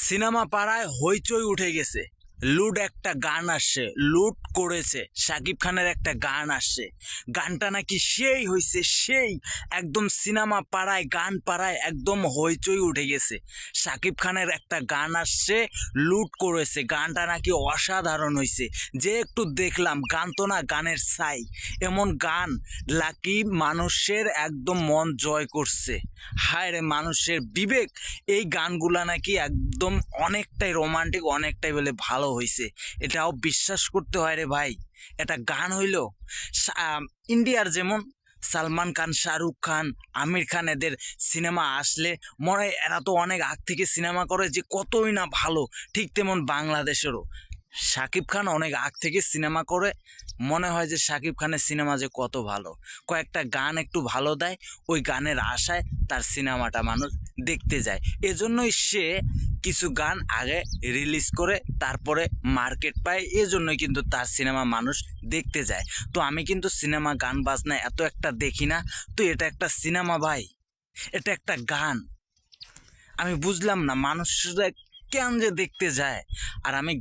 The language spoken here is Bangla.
সিনেমা পাড়ায় হইচই উঠে গেছে। লুট একটা গান আসছে, লুট করেছে শাকিব খানের একটা গান আসছে। গানটা নাকি সেই হইছে, সেই একদম সিনেমা পাড়ায় গান পাড়ায় একদম হইচই উঠে গেছে। শাকিব খানের একটা গান আসছে, লুট করেছে, গানটা নাকি অসাধারণ হইছে। যে একটু দেখলাম, গান তো না, গানের ছাই। এমন গান লাকি মানুষের একদম মন জয় করছে। হায় রে মানুষের বিবেক, এই গানগুলা নাকি একদম অনেকটাই রোমান্টিক, অনেকটাই বলে ভালো হয়েছে। এটাও বিশ্বাস করতে হয় রে ভাই। এটা গান হইল ইন্ডিয়ার যেমন সালমান খান, শাহরুখ খান, আমির খান, এদের সিনেমা আসলে মনে হয় এরা তো অনেক আগ থেকে সিনেমা করে যে কতই না ভালো। ঠিক তেমন বাংলাদেশেরও শাকিব খান অনেক আগ থেকে সিনেমা করে, মনে হয় যে শাকিব খানের সিনেমা যে কত ভালো। কয়েকটা গান একটু ভালো দেয়, ওই গানের আশায় তার সিনেমাটা মানুষ দেখতে যায়। এজন্যই সে কিছু গান আগে রিলিজ করে তারপরে মার্কেট পায়, এজন্যই কিন্তু তার সিনেমা মানুষ দেখতে যায়। তো আমি কিন্তু সিনেমা গান বাজনা এত একটা দেখি না। তো এটা একটা সিনেমা ভাই, এটা একটা গান। আমি বুঝলাম না মানুষরা কেন যে দেখতে যায়। আর আমি